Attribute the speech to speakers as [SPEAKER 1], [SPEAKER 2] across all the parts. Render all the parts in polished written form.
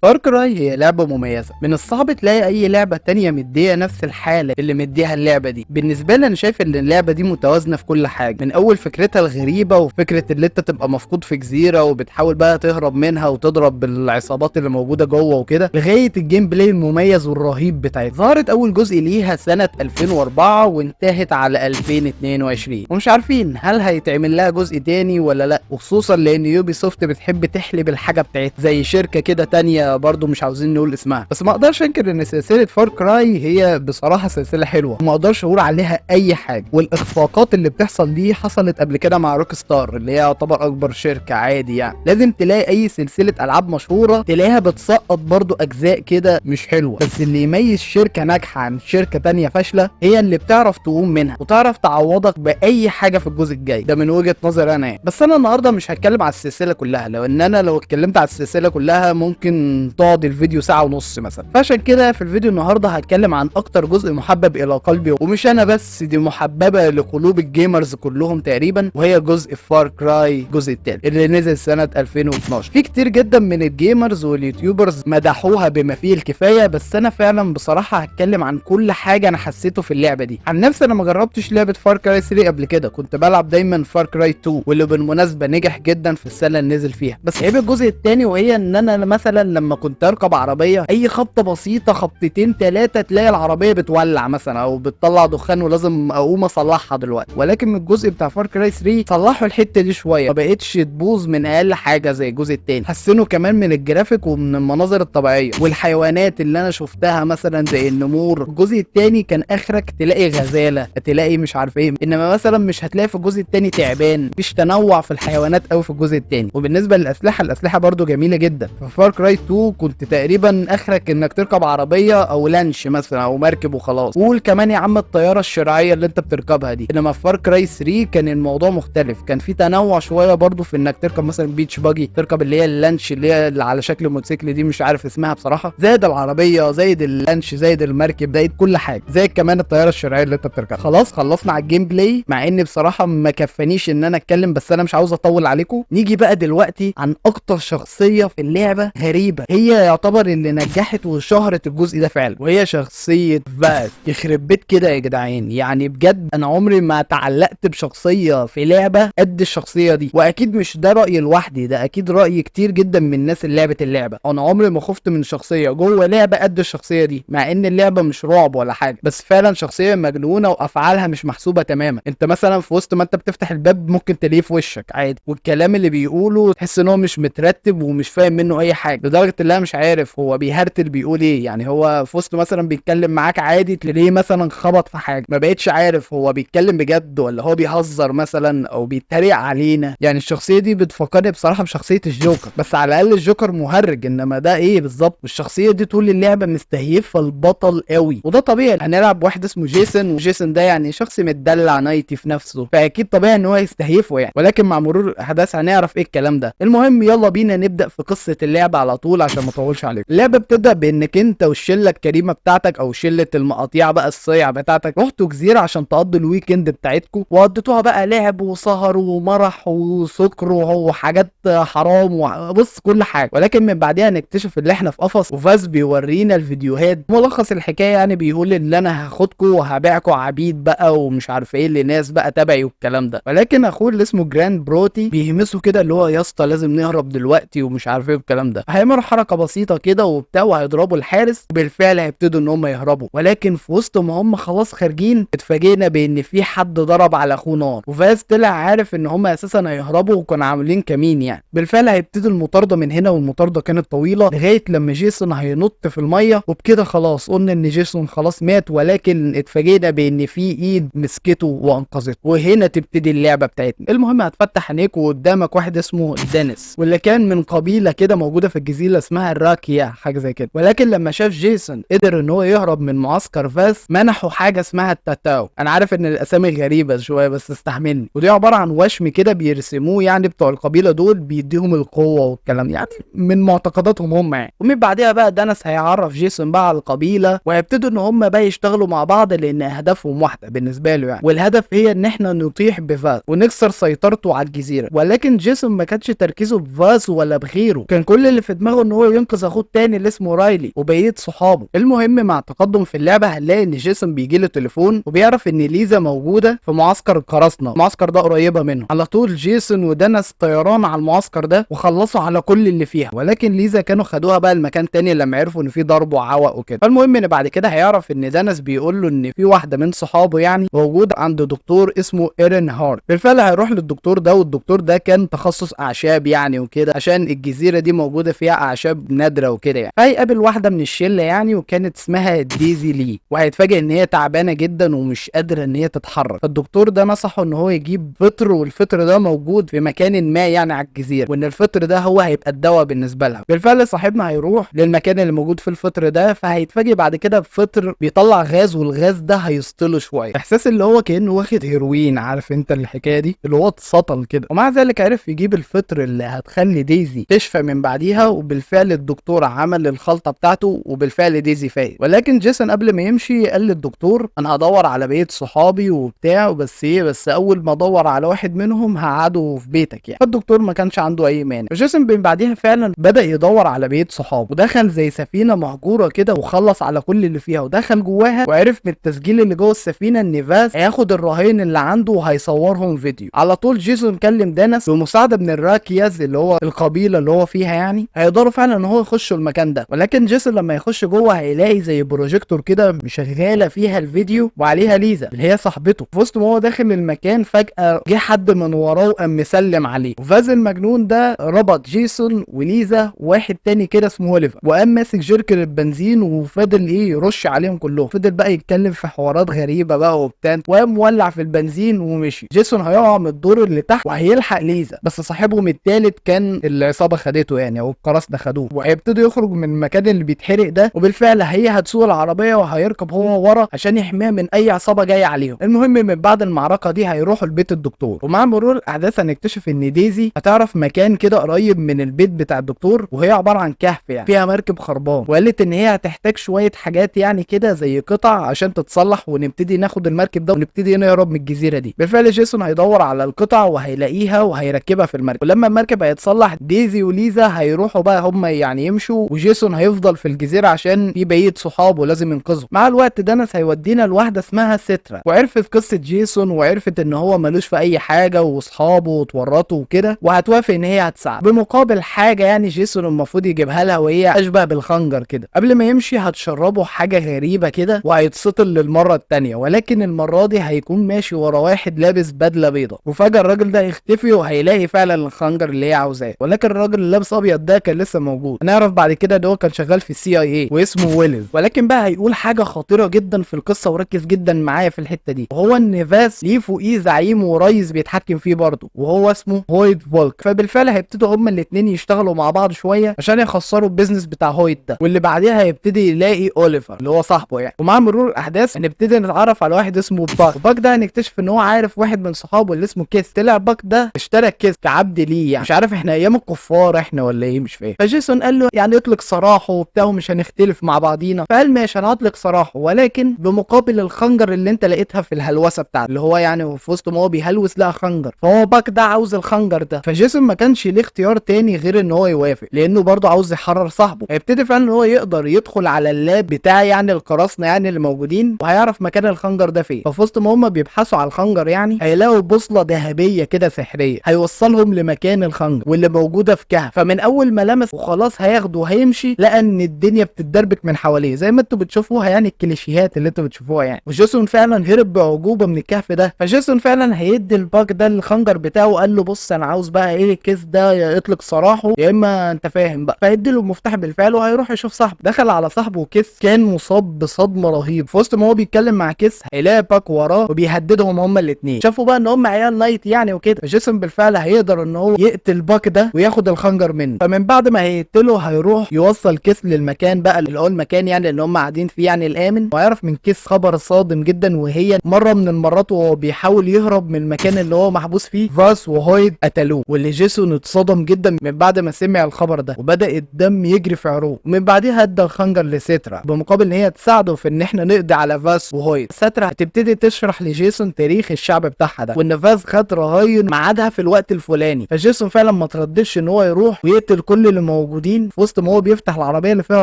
[SPEAKER 1] فار كراي هي لعبة مميزة، من الصعب تلاقي أي لعبة تانية مدية نفس الحالة اللي مديها اللعبة دي. بالنسبة لي أنا شايف إن اللعبة دي متوازنة في كل حاجة، من أول فكرتها الغريبة وفكرة اللي أنت تبقى مفقود في جزيرة وبتحاول بقى تهرب منها وتضرب بالعصابات اللي موجودة جوه وكده، لغاية الجيم بلاي المميز والرهيب بتاعتها. ظهرت أول جزء ليها سنة 2004 وانتهت على 2022، ومش عارفين هل هيتعمل لها جزء تاني ولا لأ، وخصوصا لأن يوبي سوفت بتحب تحلب الحاجة بتاعتها زي شركة كده تانية برضو مش عاوزين نقول اسمها. بس ما اقدرش انكر ان سلسله فار كراي هي بصراحه سلسله حلوه، وما اقدرش اقول عليها اي حاجه. والاخفاقات اللي بتحصل دي حصلت قبل كده مع روك ستار اللي هي يعتبر اكبر شركه عادي. يعني لازم تلاقي اي سلسله العاب مشهوره تلاقيها بتسقط برضو اجزاء كده مش حلوه. بس اللي يميز شركه ناجحه عن شركه تانية فاشله هي اللي بتعرف تقوم منها وتعرف تعوضك باي حاجه في الجزء الجاي. ده من وجهه نظري انا يعني. بس انا النهارده مش هتكلم على السلسله كلها، لو اتكلمت على السلسله كلها ممكن تقعد الفيديو ساعة ونص مثلا. فعشان كده في الفيديو النهارده هتكلم عن اكتر جزء محبب الى قلبي، ومش انا بس، دي محببة لقلوب الجيمرز كلهم تقريبا، وهي جزء فار كراي الجزء الثالث اللي نزل سنة 2012. في كتير جدا من الجيمرز واليوتيوبرز مدحوها بما فيه الكفاية، بس انا فعلا بصراحة هتكلم عن كل حاجة انا حسيته في اللعبة دي. عن نفسي انا ما جربتش لعبة فار كراي 3 قبل كده، كنت بلعب دايما فار كراي 2 واللي بالمناسبة نجح جدا في السنة اللي نزل فيها. بس عيب الجزء الثاني وهي ان انا مثلا لما كنت اركب عربيه اي خبطه بسيطه خبطتين ثلاثه تلاقي العربيه بتولع مثلا او بتطلع دخان ولازم اقوم اصلحها دلوقتي. ولكن من الجزء بتاع فار كراي 3 صلحوا الحته دي شويه، ما بقتش تبوظ من اقل حاجه زي الجزء الثاني. حسنوا كمان من الجرافيك ومن المناظر الطبيعيه والحيوانات اللي انا شفتها مثلا زي النمور. الجزء الثاني كان اخرك تلاقي غزاله، تلاقي مش عارف ايه، انما مثلا مش هتلاقي في الجزء الثاني تعبان. مفيش تنوع في الحيوانات قوي في الجزء الثاني. وبالنسبه للاسلحه، الاسلحه برده جميله جدا. في فار كراي 2 كنت تقريبا اخرك انك تركب عربيه او لانش مثلا او مركب وخلاص. قول كمان يا عم الطياره الشراعيه اللي انت بتركبها دي. انما في فار كراي 3 كان الموضوع مختلف، كان في تنوع شويه برضو في انك تركب مثلا بيتش باجي، تركب اللي هي اللانش اللي على شكل موتوسيكل دي، مش عارف اسمها بصراحه، زائد العربيه زائد اللانش زائد المركب زائد كل حاجه، زائد كمان الطياره الشراعيه اللي انت بتركبها. خلاص خلصنا على الجيم بلاي، مع ان بصراحه ما كفانيش ان انا اتكلم، بس انا مش عاوز اطول عليكم. نيجي بقى دلوقتي عن اكتر شخصيه في اللعبه غريبه، هي يعتبر اللي نجحت وشهرت الجزء ده فعلا، وهي شخصيه فاز. يخرب بيت كده يا جدعان، يعني بجد انا عمري ما تعلقت بشخصيه في لعبه قد الشخصيه دي. واكيد مش ده رايي لوحدي، ده اكيد راي كتير جدا من الناس اللي لعبت اللعبه. انا عمري ما خفت من شخصيه جوه لعبه قد الشخصيه دي، مع ان اللعبه مش رعب ولا حاجه، بس فعلا شخصيه مجنونه وافعالها مش محسوبه تماما. انت مثلا في وسط ما انت بتفتح الباب ممكن تلاقيه في وشك عادي، والكلام اللي بيقوله تحس ان هو مش مترتب ومش فاهم منه اي حاجه، لدرجه ان انا مش عارف هو بيهرتل بيقول ايه. يعني هو في وسط مثلا بيتكلم معاك عادي تلاقيه مثلا خبط في حاجه، ما بقتش عارف هو بيتكلم بجد ولا هو بيهزر مثلا او بيتريق علينا. يعني الشخصيه دي بتفكرني بصراحه بشخصيه الجوكر، بس على الاقل الجوكر مهرج، انما ده ايه بالظبط. الشخصيه دي طول اللعبه مستهيفه البطل قوي، وده طبيعي. هنلعب واحد اسمه جيسون، وجيسون ده يعني شخص متدلع نايتي في نفسه، فاكيد طبيعي ان هو يستهيفه يعني. ولكن مع مرور الاحداث هنعرف ايه الكلام ده. المهم يلا بينا نبدا في قصه اللعبه على طول عشان ما اطولش عليكم. اللعبه بتبدا بانك انت والشله الكريمه بتاعتك او شله المقاطيع بقى الصيع بتاعتك رحتوا جزيره عشان تقضوا الويكند بتاعتكم، وقضيتوها بقى لعب وسهر ومرح وسكر وحاجات حرام وبص كل حاجه. ولكن من بعدها نكتشف ان احنا في قفص، وفاز بيورينا الفيديوهات. ملخص الحكايه يعني بيقول ان انا هاخدكم وهبيعكم عبيد بقى ومش عارف ايه لناس بقى تبعي والكلام ده. ولكن اخوه اللي اسمه جراند بروتي بيهمسه كده اللي هو يا اسطى لازم نهرب دلوقتي ومش عارف ايه والكلام ده. هيعملوا حركه بسيطه كده وبتاع وهيضربوا الحارس، وبالفعل هيبتدوا ان هم يهربوا. ولكن في وسط ما هم خلاص خارجين اتفاجئنا بان في حد ضرب على اخوه نار، وفاز طلع عارف ان هم اساسا هيهربوا وكانوا عاملين كمين يعني. بالفعل هيبتدوا المطارده من هنا، والمطارده كانت طويله لغايه لما جيسون هينط في الميه، وبكده خلاص قلنا ان جيسون خلاص مات. ولكن اتفاجئنا بان في ايد مسكته وانقذته، وهنا تبتدي اللعبه بتاعتنا. المهم هتفتح عينيك وقدامك واحد اسمه دينيس، واللي كان من قبيله كده موجوده في الجزيره اسمها الراكيا حاجه زي كده. ولكن لما شاف جيسون قدر ان هو يهرب من معسكر فاس، منحه حاجه اسمها التاتاو. انا عارف ان الاسامي غريبه شويه بس استحملني. ودي عباره عن وشم كده بيرسموه يعني بتوع القبيله دول، بيديهم القوه والكلام يعني من معتقداتهم هم يعني. ومن بعدها بقى دينيس هيعرف جيسون بقى على القبيله، وهيبتدوا ان هم بقى يشتغلوا مع بعض لان اهدافهم واحده بالنسبه له يعني. والهدف هي ان احنا نطيح بفاس ونكسر سيطرته على الجزيره. ولكن جيسون ما كانش تركيزه بفاس ولا بغيره، كان كل اللي في دماغه ان هو ينقذ اخوه التاني اللي اسمه رايلي وبقيه صحابه. المهم مع التقدم في اللعبه هنلاقي ان جيسون بيجي له تليفون وبيعرف ان ليزا موجوده في معسكر القراصنه، المعسكر ده قريبه منه. على طول جيسون ودانس طيران على المعسكر ده وخلصوا على كل اللي فيها، ولكن ليزا كانوا خدوها بقى المكان تاني لما عرفوا ان في ضرب وعوق وكده. فالمهم ان بعد كده هيعرف ان دانس بيقول له ان في واحده من صحابه يعني موجود عند دكتور اسمه ايرين هارت. بالفعل هيروح للدكتور ده، والدكتور ده كان تخصص اعشاب يعني وكده، عشان الجزيره دي موجوده فيها اعشاب نادره وكده يعني. فهيقابل واحده من الشله يعني وكانت اسمها ديزي لي، وهيتفاجئ ان هي تعبانه جدا ومش قادره ان هي تتحرك. فالدكتور ده نصحه ان هو يجيب فطر، والفطر ده موجود في مكان ما يعني على الجزيره، وان الفطر ده هو هيبقى الدواء بالنسبه لها. بالفعل صاحبنا هيروح للمكان اللي موجود في الفطر ده، فهيتفاجئ بعد كده بفطر بيطلع غاز، والغاز ده هيسطله شويه، احساس اللي هو كانه واخد هيروين، عارف انت الحكايه دي اللي هو اتسطل كده. ومع ذلك عرف يجيب الفطر اللي هتخلي ديزي تشفى من بعديها، وبالفعل الدكتور عمل الخلطه بتاعته وبالفعل ديزي فايق. ولكن جيسون قبل ما يمشي قال للدكتور انا هدور على بقيه صحابي وبتاع، بس اول ما ادور على واحد منهم هقعده في بيتك يعني. فالدكتور ما كانش عنده اي مانع. جيسون من بعديها فعلا بدا يدور على بقيه صحابه، ودخل زي سفينه مهجوره كده وخلص على كل اللي فيها، ودخل جواها وعرف من التسجيل اللي جوه السفينه ان فاز هياخد الرهائن اللي عنده وهيصورهم فيديو. على طول جيسون كلم دانس بمساعده من الراكياز اللي هو القبيله اللي هو فيها يعني، هيقدروا فعلا ان هو يخشوا المكان ده. ولكن جيسون لما يخش جوه هيلاقي زي بروجيكتور كده مشغاله فيها الفيديو وعليها ليزا اللي هي صاحبته. في وسط ما هو داخل المكان فجاه جه حد من وراه وقام مسلم عليه، وفاز المجنون ده ربط جيسون وليزا واحد تاني كده اسمه اوليفر، وقام ماسك جيركن البنزين وفضل يرش عليهم كلهم. فضل بقى يتكلم في حوارات غريبه بقى وبتاع، وقام مولع في البنزين ومشي. جيسون هيقع من الدور اللي تحت وهيلحق ليزا، بس صاحبهم التالت كان العصابه خدته يعني، او القراصنه خدوه، وهيبتدوا يخرج من المكان اللي بيتحرق ده. وبالفعل هي هتسوق العربيه وهيركب هو ورا عشان يحميها من اي عصابه جايه عليهم. المهم من بعد المعركه دي هيروحوا لبيت الدكتور، ومع مرور الاحداث هنكتشف ان ديزي هتعرف مكان كده قريب من البيت بتاع الدكتور، وهي عباره عن كهف يعني فيها مركب خربان، وقالت ان هي هتحتاج شويه حاجات يعني كده زي قطع عشان تتصلح، ونبتدي ناخد المركب ده ونبتدي نهرب من الجزيره دي. بالفعل جيسون هيدور على القطع وهيلاقيها وهيركبها في المركب، ولما المركب هيتصلح ديزي وليزا هيروحوا بقى هم يعني يمشوا، وجيسون هيفضل في الجزيره عشان في بقيه صحابه لازم ينقذهم. مع الوقت دانس هيودينا لواحده اسمها سترا، وعرفت قصه جيسون وعرفت ان هو ملوش في اي حاجه واصحابه واتورطوا وكده، وهتوافق ان هي هتساعد بمقابل حاجه يعني جيسون المفروض يجيبها لها، وهي اشبه بالخنجر كده. قبل ما يمشي هتشربه حاجه غريبه كده وهيتسطل للمره الثانيه، ولكن المره دي هيكون ماشي ورا واحد لابس بدله بيضه، وفجاه الراجل ده هيختفي وهيلاقي فعلا الخنجر اللي هي عاوزاه. ولكن الراجل اللي لابس ابيض ده كان لسه موجود. هنعرف بعد كده ان هو كان شغال في CIA واسمه ويلز. ولكن بقى هيقول حاجه خطيره جدا في القصه، وركز جدا معايا في الحته دي، وهو ان فاس ليه فوقيه زعيم وريس بيتحكم فيه برضه، وهو اسمه هويد فولك. فبالفعل هيبتدوا هما الاثنين يشتغلوا مع بعض شويه عشان يخسروا البيزنس بتاع هويد ده، واللي بعديها هيبتدي يلاقي اوليفر اللي هو صاحبه يعني. ومع مرور الاحداث هنبتدي نتعرف على واحد اسمه باك، وباك ده هنكتشف ان هو عارف واحد من صحابه اللي اسمه كيس. طلع باك ده اشترى كيس كعبد ليه يعني، مش عارف احنا ايام الكفار احنا ولا ايه مش فاهم. فجيسون قال له يعني اطلق سراحه وبتاع ومش هنختلف مع بعضينا. فقال ماشي انا هطلق سراحه، ولكن بمقابل الخنجر اللي انت لقيتها في الهلوسه بتاعته، اللي هو يعني في وسط ما هو بيهلوس لقى خنجر، فهو باك ده عاوز الخنجر ده. فجيسون ما كانش ليه اختيار تاني غير ان هو يوافق، لانه برضه عاوز يحرر صاحبه. هيبتدي فعلا ان هو يقدر يدخل على اللاب بتاع يعني القراصنه يعني اللي موجودين، وهيعرف مكان الخنجر ده فين. ففي وسط ما هم بيبحثوا على الخنجر يعني هيلاقوا بوصله ذهبيه كده سحريه هيوصلهم لمكان الخنجر واللي موجوده في كهف. فمن اول ما لمس وخلاص هياخده وهيمشي لقى ان الدنيا بتتدربك من حواليه زي ما انتوا بتشوفوها يعني، الكليشيهات اللي انتوا بتشوفوها يعني. وجيسون فعلا هرب بعجوبه من الكهف ده. فجيسون فعلا هيدي الباك ده الخنجر بتاعه، وقال له بص انا عاوز بقى ايه الكيس ده يا يطلق سراحه يا اما انت فاهم بقى. فهيدي له المفتاح بالفعل وهيروح يشوف صاحبه. دخل على صاحبه كيس كان مصاب بصدمه رهيب. في وسط ما هو بيتكلم مع كيس هيلاقي باك وراه وبيهددهم هما الاثنين. شافوا بقى ان هم عيال نايت يعني وكده. فجيسون بالفعل هيقدر ان هو يقتل باك ده وياخد الخنجر منه. فمن بعد ما هيقتله هيروح يوصل كيس للمكان بقى اللي هو المكان يعني اللي هم قاعدين فيه يعني الامن، وهيعرف من كيس خبر صادم جدا، وهي مره من المرات وهو بيحاول يهرب من المكان اللي هو محبوس فيه فاس وهويد قتلوه. واللي جيسون اتصدم جدا من بعد ما سمع الخبر ده، وبدا الدم يجري في عروقه. ومن بعدها ادى الخنجر لسترا بمقابل ان هي تساعده في ان احنا نقضي على فاس وهويد. سترا هتبتدي تشرح لجيسون تاريخ الشعب بتاعها ده، وان فاس خد رهاين ميعادها في الوقت الفلاني. فجيسون فعلا ما ترددش ان هو يروح ويقتل كل اللي موجودين، في وسط ما هو بيفتح العربيه اللي فيها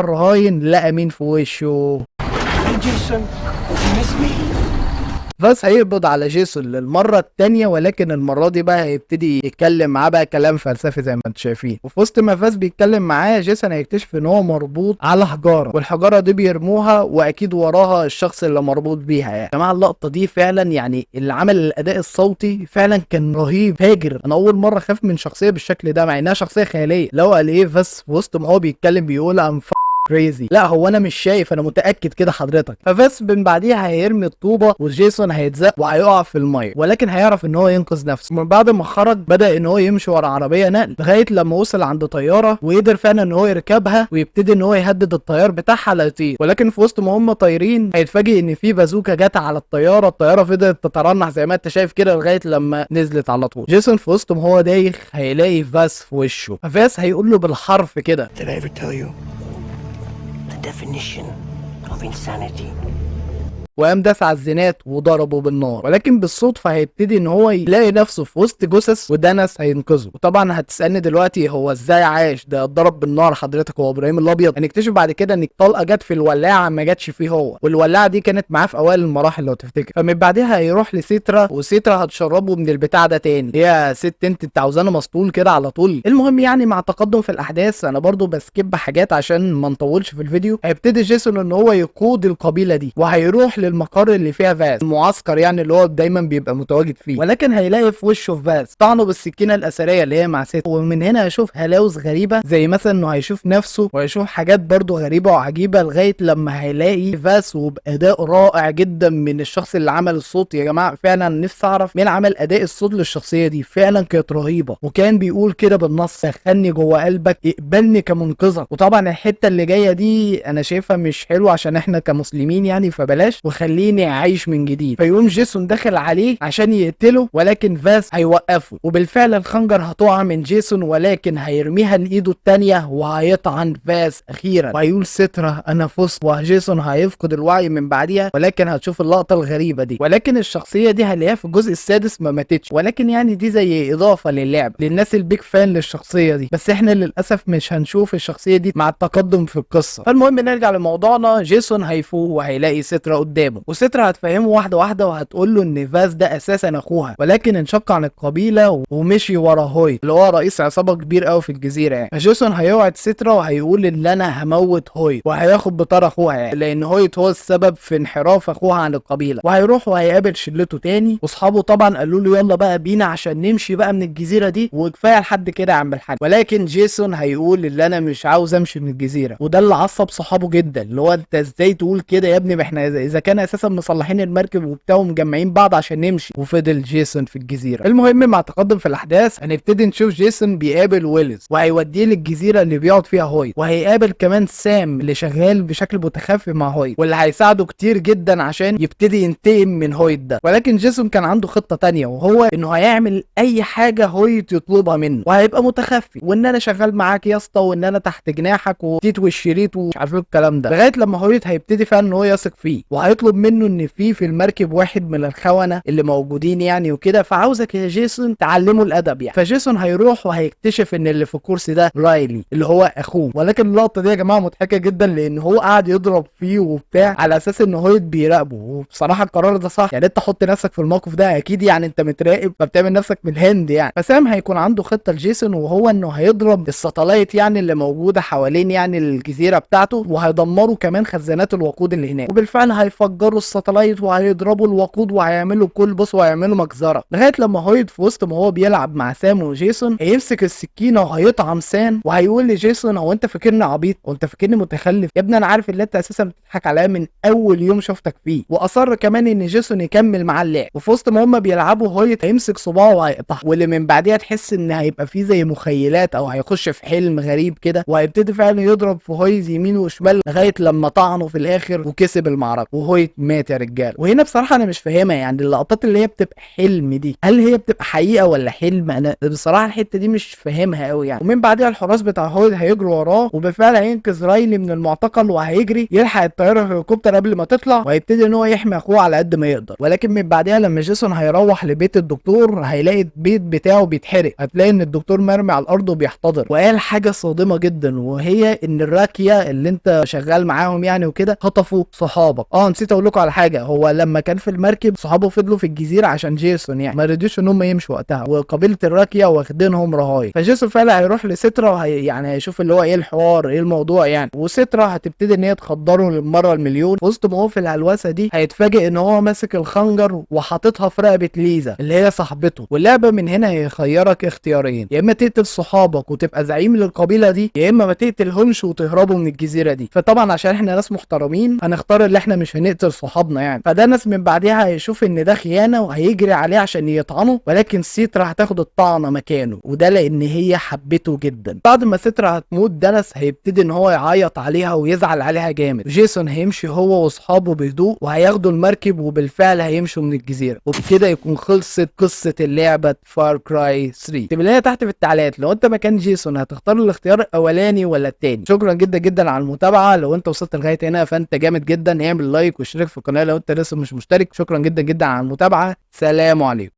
[SPEAKER 1] الرهاين لقى مين في وشه؟ فاس هيقبض على جيسون للمره الثانيه، ولكن المره دي بقى هيبتدي يتكلم معاه بقى كلام فلسفي زي ما انتم شايفين. وفي وسط ما فاس بيتكلم معاه، جيسون هيكتشف ان هو مربوط على حجاره، والحجاره دي بيرموها واكيد وراها الشخص اللي مربوط بيها. يعني يا جماعه اللقطه دي فعلا يعني اللي عمل الاداء الصوتي فعلا كان رهيب فاجر. انا اول مره اخاف من شخصيه بالشكل ده مع انها شخصيه خياليه. لو قال ايه فاس في وسط ما هو بيتكلم بيقول ام كريزي، لا هو انا مش شايف، انا متاكد كده حضرتك. ففاس من بعديها هيرمي الطوبه وجيسون هيتزق وهيقع في الميه، ولكن هيعرف ان هو ينقذ نفسه. من بعد ما خرج بدا ان هو يمشي ورا عربيه نقل لغايه لما وصل عند طياره، وقدر فعلا ان هو يركبها ويبتدي ان هو يهدد الطيار بتاعها لا يطير. ولكن في وسط ما هم طايرين هيتفاجئ ان في بازوكا جت على الطياره. الطياره فضلت تترنح زي ما انت شايف كده لغايه لما نزلت على طول. جيسون في وسط ما هو دايخ هيلاقي فاس في وشه، فاس هيقول له بالحرف كده definition of insanity. وقام داس على الزنات وضربه بالنار. ولكن بالصدفه هيبتدي ان هو يلاقي نفسه في وسط جثث ودانس هينقذه. وطبعا هتسالني دلوقتي هو ازاي عاش؟ ده اتضرب بالنار حضرتك، هو ابراهيم الابيض. هنكتشف بعد كده ان الطلقه جت في الولاعه ما جاتش فيه هو، والولاعه دي كانت معاه في اوائل المراحل لو تفتكر. فمن بعدها هيروح لسترا، وسترا هتشربه من البتاع ده تاني. يا ست انت عاوزانه مسطول كده على طول. المهم يعني مع تقدم في الاحداث انا برضو بسكيب حاجات عشان ما نطولش في الفيديو. هيبتدي جيسون ان هو يقود القبيله دي، وهيروح للمقر اللي فيها فاس، المعسكر يعني اللي هو دايما بيبقى متواجد فيه. ولكن هيلاقي في وشه فاس طعنه بالسكينه الاثريه اللي هي مع ست. ومن هنا هيشوف هلاوس غريبه زي مثلا انه هيشوف نفسه، وهيشوف حاجات برضو غريبه وعجيبه لغايه لما هيلاقي فاس وباداء رائع جدا من الشخص اللي عمل الصوت. يا جماعه فعلا نفسي اعرف مين عمل اداء الصوت للشخصيه دي، فعلا كانت رهيبه. وكان بيقول كده بالنص سخني جوه قلبك اقبلني كمنقذك. وطبعا الحته اللي جايه دي انا شايفها مش حلوه عشان احنا كمسلمين يعني، فبلاش وخليني عايش من جديد. فيقوم جيسون داخل عليه عشان يقتله، ولكن فاس هيوقفه. وبالفعل الخنجر هتقع من جيسون، ولكن هيرميها لايده التانيه وهيطعن فاس اخيرا، وهيقول سترا انا فزت. وجيسون هيفقد الوعي من بعديها. ولكن هتشوف اللقطه الغريبه دي. ولكن الشخصيه دي هنلاقيها في الجزء السادس ما ماتتش، ولكن يعني دي زي اضافه للعب للناس البيك فان للشخصيه دي. بس احنا للاسف مش هنشوف الشخصيه دي مع التقدم في القصه. فالمهم نرجع لموضوعنا. جيسون هيفوق وهيلاقي سترا قدامه، وسترا هتفهمه واحده واحده وهتقول له ان فاس ده اساسا اخوها، ولكن انشق عن القبيله ومشي ورا هويت اللي هو رئيس عصابه كبير قوي في الجزيره يعني. فجيسون هيوعد سترا وهيقول ان انا هموت هويت، وهياخد بطار اخوها يعني، لان هويت هو السبب في انحراف اخوها عن القبيله. وهيروح وهيقابل شلته تاني، واصحابه طبعا قالوا له يلا بقى بينا عشان نمشي بقى من الجزيره دي، وكفايه لحد كده يا عم الحاج. ولكن جيسون هيقول ان انا مش عاوز امشي من الجزيره، وده اللي عصب صحابه جدا. اللي هو انت ازاي تقول كده يا ابني؟ ما احنا اذا كان اساسا مصلحين المركب وبتاع ومجمعين بعض عشان نمشي. وفضل جيسون في الجزيره. المهم مع تقدم في الاحداث هنبتدي نشوف جيسون بيقابل ويلز، وهيوديه للجزيره اللي بيقعد فيها هويت. وهيقابل كمان سام اللي شغال بشكل متخفي مع هويت، واللي هيساعده كتير جدا عشان يبتدي ينتقم من هويت ده. ولكن جيسون كان عنده خطه تانية، وهو انه هيعمل اي حاجه هويت يطلبها منه، وهيبقى متخفي، وان انا شغال معاك يا اسطى، وان انا تحت جناحك وتيت والشريط ومش عارف الكلام ده، لغايه لما هويت هيبتدي فعلا ان هو يثق فيه. وهيطلب منه ان في المركب واحد من الخونه اللي موجودين يعني وكده، فعاوزك يا جيسون تعلمه الادب يعني. فجيسون هيروح وهيكتشف ان اللي في الكرسي ده رايلي اللي هو اخوه. ولكن اللقطه دي يا جماعه مضحكه جدا، لان هو قاعد يضرب فيه وبتاع على اساس ان هويت بيراقبه. وبصراحه القرار ده صح يعني، انت حط نفسك في الموقف ده اكيد يعني، انت متراقب فبتعمل نفسك من الهند يعني. فسام هيكون عنده خطه لجيسون، وهو انه هيضرب الساتلايت يعني اللي موجوده حوالين يعني الجزيره بتاعته، وهيدمروا كمان خزانات الوقود اللي هناك. وبالفعل هيفجروا الساتلايت وهيضربوا الوقود وهيعملوا كل بص وهيعملوا مجزره، لغايه لما هويت في وسط ما هو بيلعب مع سام وجيسون هيمسك السكينه وهيطعم سام. وهيقول لجيسون هو انت فاكرني عبيط؟ هو انت فاكرني متخلف يا ابني؟ انا عارف ان انت اساسا بتضحك عليا من اول يوم شفتك فيه. واصر كمان ان جيسون يكمل معاه اللعب. وفي وسط ما هم بيلعبوا هويت هيمسك صباعه وهيقطعه، واللي من بعديها تحس ان هيبقى فيه زي مخيلات او هيخش في حلم غريب كده، وهيبتدي فعلا يضرب في هويت يمين وشمال لغايه لما طعنه في الاخر وكسب المعركه. هويت مات يا رجاله. وهنا بصراحه انا مش فاهمها، يعني اللقطات اللي هي بتبقى حلم دي هل هي بتبقى حقيقه ولا حلم؟ انا بصراحه الحته دي مش فاهمها قوي يعني. ومن بعدها الحراس بتاع هويت هيجروا وراه، وبالفعل هينقذ رايلي من المعتقل، وهيجري يلحق الطياره الهليكوبتر قبل ما تطلع، وهيبتدي ان هو يحمي اخوه على قد ما يقدر. ولكن من بعدها لما جيسون هيروح لبيت الدكتور هيلاقي البيت بتاعه بيتحرق، هتلاقي ان الدكتور مرمي على الارض وبيحتضر. وقال حاجه صادمه جدا، وهي ان الراكيه اللي انت شغال معاهم يعني وكده خطفوا صحابك. نسيت اقول لكم على حاجه، هو لما كان في المركب صحابه فضلوا في الجزيره عشان جيسون يعني ما رضيوش ان هم يمشوا وقتها، وقبيله الراكيه واخدينهم رهاين. فجيسون فعلا هيروح لسترا يعني هيشوف اللي هو ايه الحوار، ايه الموضوع يعني. وسترا هتبتدي ان هي تخدره للمره المليون. في وسط ما هو في الهلوسه دي هيتفاجئ ان هو ماسك الخنجر وحاططها في رقبه ليزا اللي هي صاحبته. واللعبه من هنا هيخيرك اختيارين، يا اما تقتل صحابك وتبقى زعيم للقبيله دي، يا اما ما تقتلهمش وتهربوا من الجزيره دي. فطبعا عشان احنا ناس محترمين هنختار اللي احنا مش هنقتل صحابنا يعني. فده ناس من بعدها هيشوف ان ده خيانه وهيجري عليه عشان يطعنه، ولكن سيترا هتاخد الطعنه مكانه، وده لان هي حبته جدا. بعد ما سيترا هتموت دانس هيبتدي ان هو يعيط عليها ويزعل عليها جامد. جيسون هيمشي هو واصحابه بهدوء وهياخدوا المركب، وبالفعل هيمشوا من الجزيره. وبكده يكون خلصت قصه اللعبه فار كراي 3. اكتب لنا تحت في التعليقات لو انت مكان جيسون هتختار الاختيار الاولاني ولا التاني. شكرا جدا جدا على المتابعه. لو انت وصلت لغايه هنا فانت جامد جدا، اعمل لايك واشترك في القناه لو انت لسه مش مشترك. شكرا جدا جدا على المتابعه. سلام عليكم.